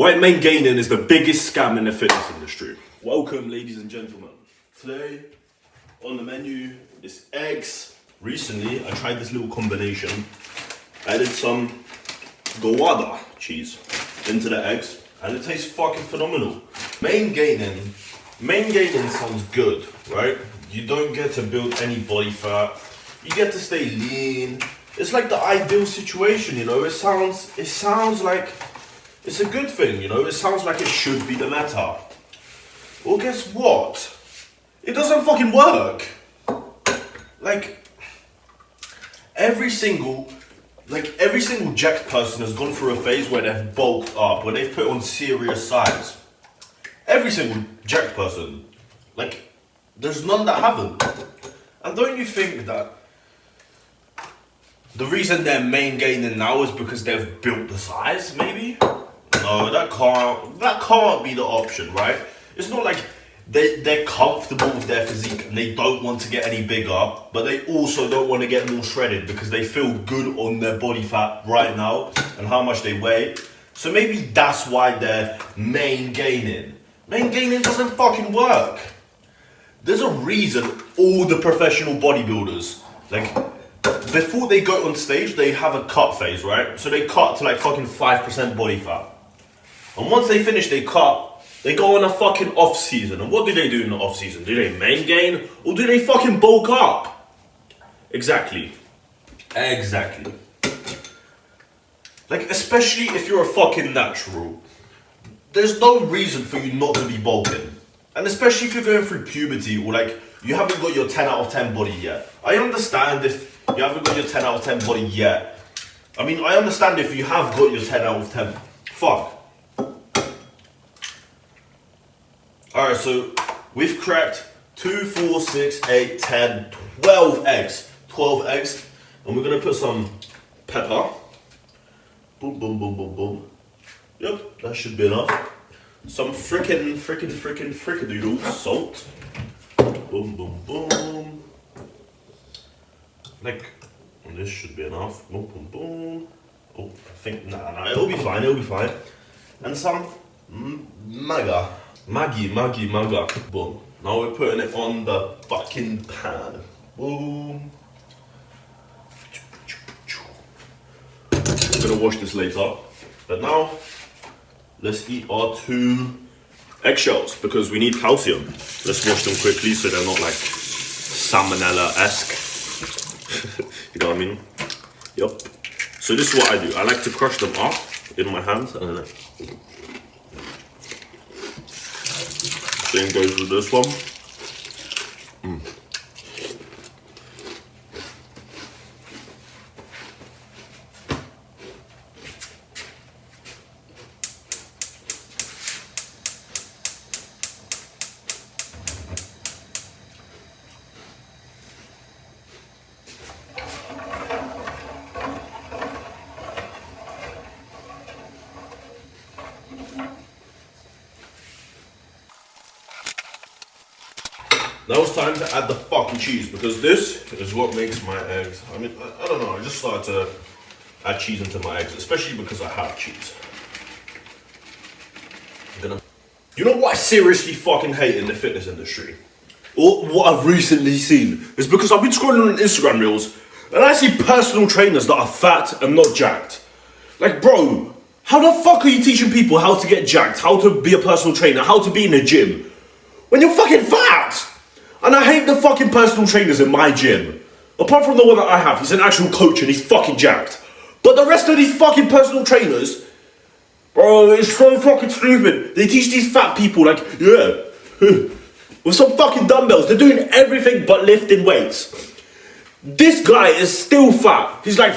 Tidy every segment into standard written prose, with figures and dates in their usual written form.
White men gaining is the biggest scam in the fitness industry. Welcome, ladies and gentlemen. Today, on the menu is eggs. Recently, I tried this little combination. I added some Gouda cheese into the eggs, and it tastes fucking phenomenal. Main gaining sounds good, right? You don't get to build any body fat. You get to stay lean. It's like the ideal situation, you know? It sounds like it's a good thing, you know? It sounds like it should be the latter. Well, guess what? It doesn't fucking work. Like, every single jacked person has gone through a phase where they've bulked up, where they've put on serious size. Every single jacked person. Like, there's none that haven't. And don't you think that the reason they're main gaining now is because they've built the size, maybe? No, that can't be the option, right? It's not like they're comfortable with their physique and they don't want to get any bigger, but they also don't want to get more shredded because they feel good on their body fat right now and how much they weigh. So maybe that's why they're main gaining. Main gaining doesn't fucking work. There's a reason all the professional bodybuilders, like, before they go on stage, they have a cut phase, right? So they cut to like fucking 5% body fat. And once they finish their cut, they go on a fucking off season. And what do they do in the off season? Do they main gain or do they fucking bulk up? Exactly. Like, especially if you're a fucking natural, there's no reason for you not to be bulking. And especially if you're going through puberty or like you haven't got your 10 out of 10 body yet. I understand if you haven't got your 10 out of 10 body yet. I mean, I understand if you have got your 10 out of 10. Fuck. Alright, so we've cracked 2, 4, 6, 8, 10, 12 eggs. 12 eggs. And we're going to put some pepper. Boom, boom, boom, boom, boom. Yep, that should be enough. Some frickadoodle salt. Boom, boom, boom. Like, this should be enough. Boom, boom, boom. Oh, I think, nah, it'll be fine. And some Maggi. Boom. Now we're putting it on the fucking pan. Boom. I'm gonna wash this later. But now, let's eat our 2 eggshells because we need calcium. Let's wash them quickly so they're not like salmonella-esque. You know what I mean? Yup. So this is what I do. I like to crush them up in my hands and then same goes with this one. Now it's time to add the fucking cheese because this is what makes my eggs. I mean, I don't know, I just started to add cheese into my eggs, especially because I have cheese. You know what I seriously fucking hate in the fitness industry? Or what I've recently seen is because I've been scrolling on Instagram reels and I see personal trainers that are fat and not jacked. Like, bro, how the fuck are you teaching people how to get jacked, how to be a personal trainer, how to be in a gym when you're fucking fat? And I hate the fucking personal trainers in my gym. Apart from the one that I have, he's an actual coach and he's fucking jacked. But the rest of these fucking personal trainers, bro, it's so fucking stupid. They teach these fat people like, yeah, with some fucking dumbbells. They're doing everything but lifting weights. This guy is still fat. He's like,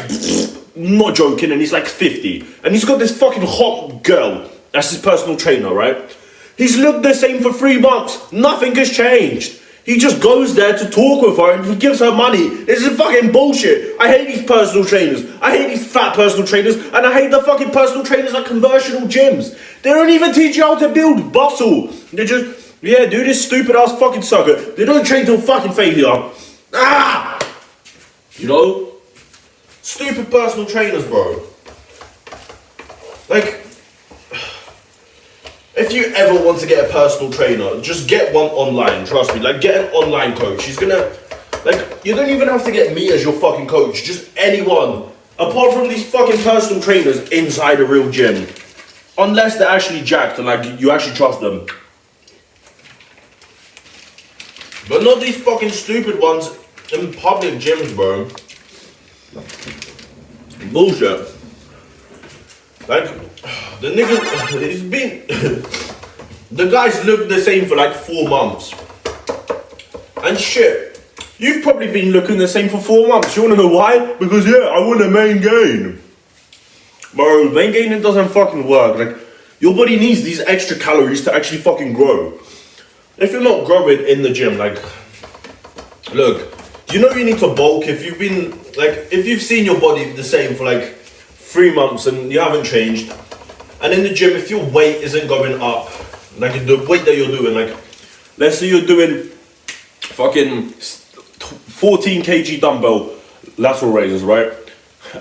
not joking, and he's like 50. And he's got this fucking hot girl as his personal trainer, right? He's looked the same for 3 months. Nothing has changed. He just goes there to talk with her and he gives her money. This is fucking bullshit. I hate these personal trainers. I hate these fat personal trainers. And I hate the fucking personal trainers at conversional gyms. They don't even teach you how to build muscle. They just, yeah, do this stupid ass fucking sucker. They don't train till fucking failure. Ah! You know? Stupid personal trainers, bro. Like, if you ever want to get a personal trainer, just get one online. Trust me, like get an online coach. He's gonna, like, you don't even have to get me as your fucking coach. Just anyone, apart from these fucking personal trainers inside a real gym, unless they're actually jacked and like you actually trust them. But not these fucking stupid ones in public gyms, bro. Bullshit. Like, the nigga, he's been, the guys look the same for like 4 months. And shit, you've probably been looking the same for 4 months. You wanna know why? Because yeah, I want a main gain. Bro, main gaining doesn't fucking work. Like, your body needs these extra calories to actually fucking grow. If you're not growing in the gym, like, look, you know you need to bulk if you've been, like, if you've seen your body the same for like 3 months and you haven't changed, and in the gym, if your weight isn't going up, like the weight that you're doing, like, let's say you're doing fucking 14 kg dumbbell lateral raises, right?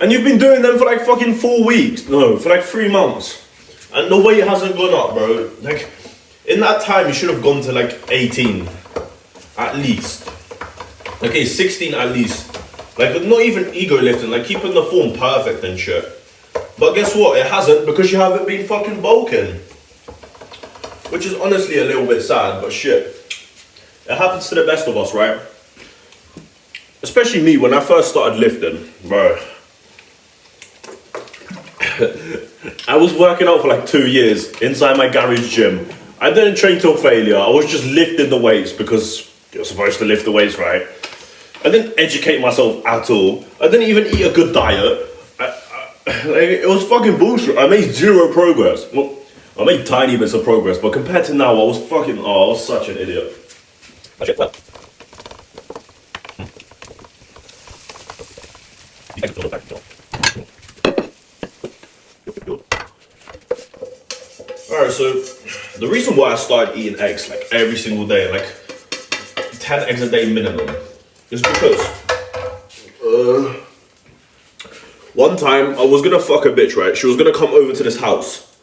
And you've been doing them for like fucking 4 weeks, no, for like 3 months, and the weight hasn't gone up, bro. Like, in that time, you should have gone to like 18, at least. Okay, 16 at least. Like, not even ego lifting, like keeping the form perfect and shit. But guess what? It hasn't, because you haven't been fucking bulking. Which is honestly a little bit sad, but shit. It happens to the best of us, right? Especially me, when I first started lifting, bro. I was working out for like 2 years inside my garage gym. I didn't train till failure. I was just lifting the weights because you're supposed to lift the weights, right? I didn't educate myself at all. I didn't even eat a good diet. Like, it was fucking bullshit. I made zero progress. Well, I made tiny bits of progress, but compared to now, I was fucking, I was such an idiot. Alright, so the reason why I started eating eggs like every single day, like 10 eggs a day minimum, is because one time I was gonna fuck a bitch, right? She was gonna come over to this house.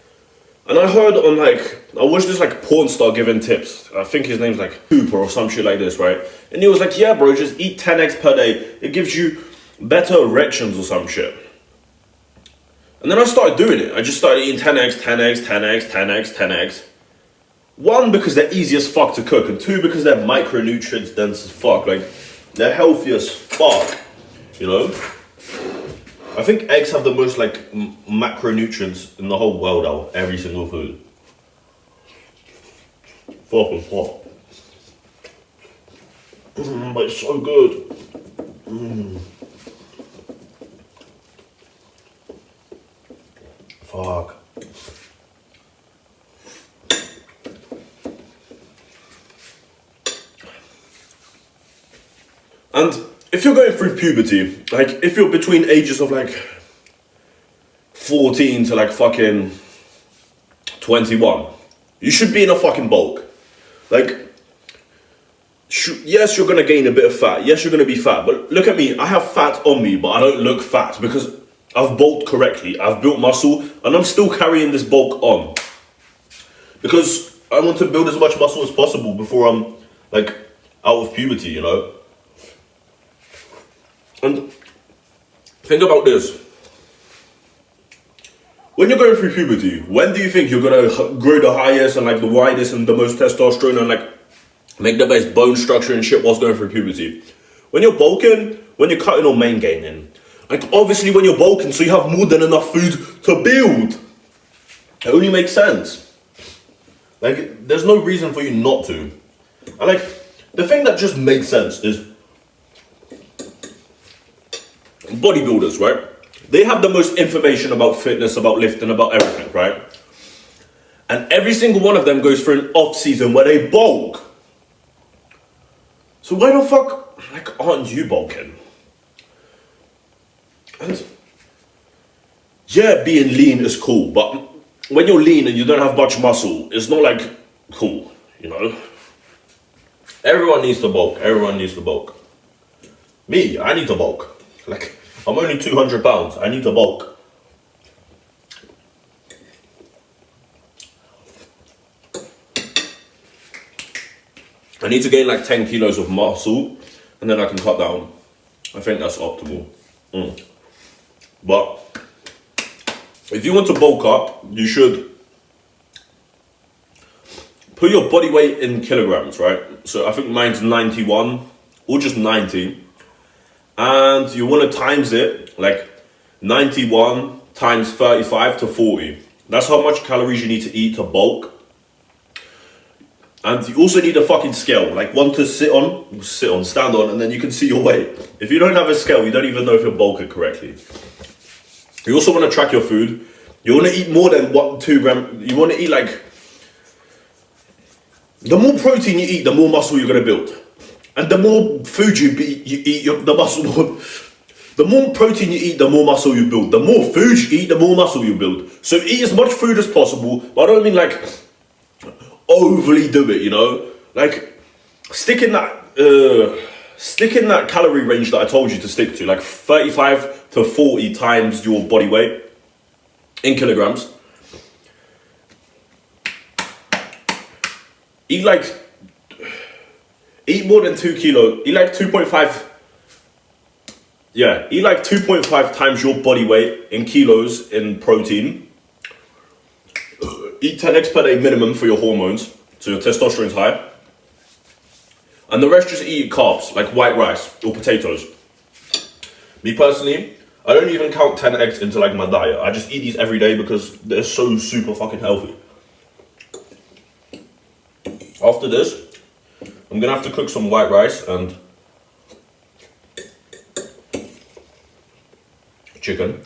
And I heard on like, I watched this like porn star giving tips. I think his name's like Cooper or some shit like this, right? And he was like, yeah bro, just eat 10 eggs per day. It gives you better erections or some shit. And then I started doing it. I just started eating 10 eggs, 10 eggs, 10 eggs, 10 eggs, 10 eggs. 1, because they're easy as fuck to cook. And 2, because they're micronutrients dense as fuck. Like, they're healthy as fuck, you know? I think eggs have the most like macronutrients in the whole world out of every single food. Fucking fuck. But it's so good. Fuck. And if you're going through puberty, like if you're between ages of like 14 to like fucking 21, you should be in a fucking bulk. Like, yes, you're gonna gain a bit of fat. Yes, you're gonna be fat. But look at me, I have fat on me, but I don't look fat because I've bulked correctly. I've built muscle and I'm still carrying this bulk on. Because I want to build as much muscle as possible before I'm like out of puberty, you know? And think about this. When you're going through puberty, when do you think you're gonna grow the highest and like the widest and the most testosterone and like make the best bone structure and shit whilst going through puberty? When you're bulking, when you're cutting or main gaining. Like obviously when you're bulking, so you have more than enough food to build. It only makes sense. Like there's no reason for you not to. And like the thing that just makes sense is bodybuilders, right? They have the most information about fitness, about lifting, about everything, right? And every single one of them goes through an off season where they bulk. So why the fuck, like, aren't you bulking? And yeah, being lean is cool, but when you're lean and you don't have much muscle, it's not like cool, you know? Everyone needs to bulk. Everyone needs to bulk. Me, I need to bulk. Like, I'm only 200 pounds. I need to bulk. I need to gain like 10 kilos of muscle, and then I can cut down. I think that's optimal. But if you want to bulk up, you should put your body weight in kilograms, right? So I think mine's 91 or just 90. And you want to times it, like 91 times 35 to 40. That's how much calories you need to eat to bulk. And you also need a fucking scale, like one to stand on, and then you can see your weight. If you don't have a scale, you don't even know if you're bulking correctly. You also want to track your food. You want to eat more than 2 grams. You want to eat like, the more protein you eat, the more muscle you're going to build. And the more food you eat, the muscle more. The more protein you eat, the more muscle you build. The more food you eat, the more muscle you build. So eat as much food as possible, but I don't mean like overly do it, you know? Like, stick in that calorie range that I told you to stick to, like 35 to 40 times your body weight in kilograms. Eat more than 2 kilos. Eat like 2.5. Yeah, eat like 2.5 times your body weight in kilos in protein. Eat 10 eggs per day minimum for your hormones, so your testosterone's high. And the rest just eat carbs, like white rice or potatoes. Me personally, I don't even count 10 eggs into like my diet. I just eat these every day because they're so super fucking healthy. After this, I'm gonna have to cook some white rice and chicken.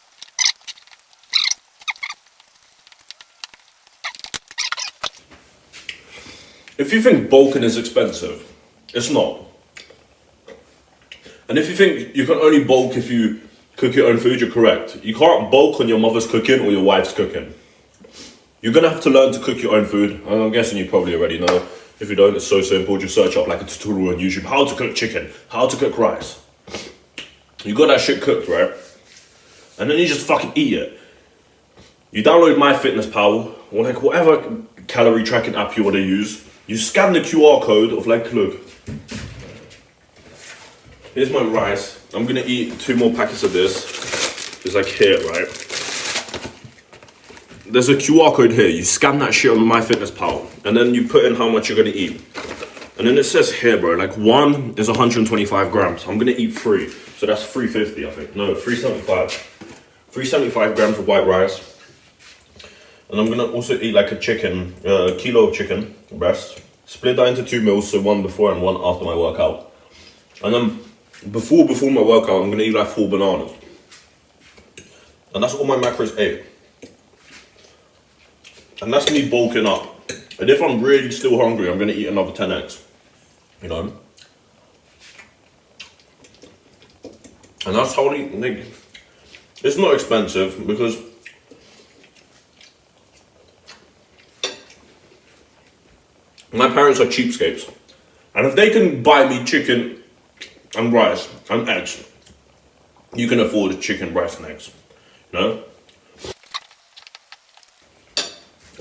If you think bulking is expensive, it's not. And if you think you can only bulk if you cook your own food, you're correct. You can't bulk on your mother's cooking or your wife's cooking. You're gonna have to learn to cook your own food, and I'm guessing you probably already know. If you don't, it's so simple. Just search up like a tutorial on YouTube, how to cook chicken, how to cook rice. You got that shit cooked, right? And then you just fucking eat it. You download MyFitnessPal or like whatever calorie tracking app you want to use. You scan the QR code of like, look, here's my rice. I'm gonna eat 2 more packets of this. It's like here, right? There's a QR code here. You scan that shit on MyFitnessPal, and then you put in how much you're gonna eat. And then it says here, bro, like 1 is 125 grams. I'm gonna eat 3, so that's 350, I think. No, 375. 375 grams of white rice. And I'm gonna also eat like a kilo of chicken breast. Split that into 2 meals, so 1 before and 1 after my workout. And then before my workout, I'm gonna eat like 4 bananas. And that's all my macros ate. And that's me bulking up. And if I'm really still hungry, I'm gonna eat another 10 eggs. You know? And that's how it's not expensive because my parents are cheapskates. And if they can buy me chicken and rice and eggs, you can afford chicken, rice and eggs. You know?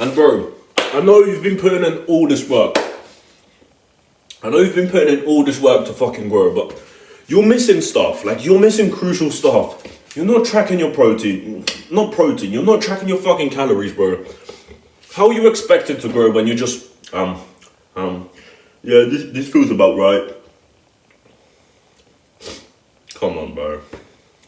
And bro, I know you've been putting in all this work. I know you've been putting in all this work to fucking grow, but you're missing stuff. Like, you're missing crucial stuff. You're not tracking your protein. Not protein. You're not tracking your fucking calories, bro. How are you expected to grow when you just, yeah, this feels about right. Come on, bro.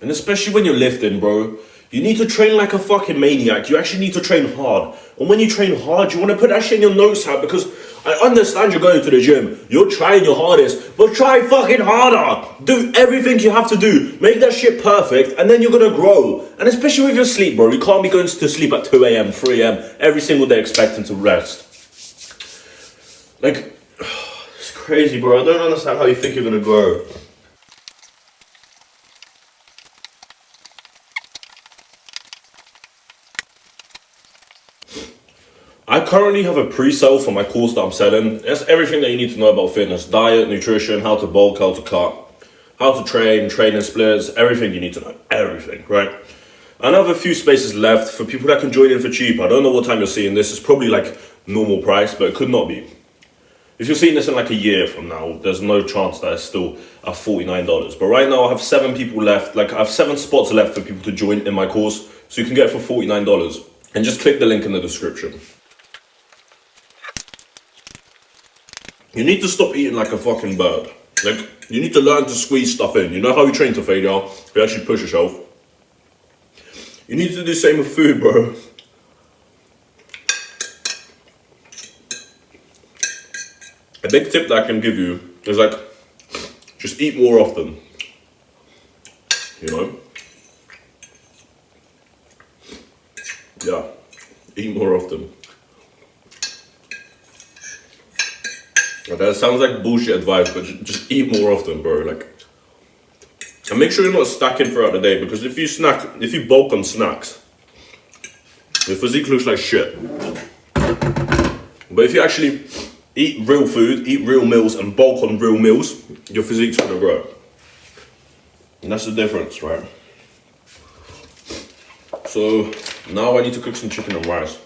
And especially when you're lifting, bro. You need to train like a fucking maniac. You actually need to train hard. And when you train hard, you want to put that shit in your notes app, because I understand you're going to the gym. You're trying your hardest, but try fucking harder. Do everything you have to do. Make that shit perfect, and then you're going to grow. And especially with your sleep, bro. You can't be going to sleep at 2 a.m., 3 a.m. every single day expecting to rest. Like, it's crazy, bro. I don't understand how you think you're going to grow. I currently have a pre-sale for my course that I'm selling. It's everything that you need to know about fitness: diet, nutrition, how to bulk, how to cut, how to train, training splits, everything you need to know. Everything, right? And I have a few spaces left for people that can join in for cheap. I don't know what time you're seeing this. It's probably like normal price, but it could not be. If you're seeing this in like a year from now, there's no chance that it's still at $49. But right now I have 7 people left. Like I have 7 spots left for people to join in my course. So you can get it for $49. And just click the link in the description. You need to stop eating like a fucking bird. Like, you need to learn to squeeze stuff in. You know how you train to failure? You actually push yourself. You need to do the same with food, bro. A big tip that I can give you is like, just eat more often. You know? Yeah, eat more often. Okay, that sounds like bullshit advice, but just eat more often, bro. Like, and make sure you're not stacking throughout the day, because if you bulk on snacks, your physique looks like shit. But if you actually eat real food, eat real meals, and bulk on real meals, your physique's gonna grow. And that's the difference, right? So now I need to cook some chicken and rice.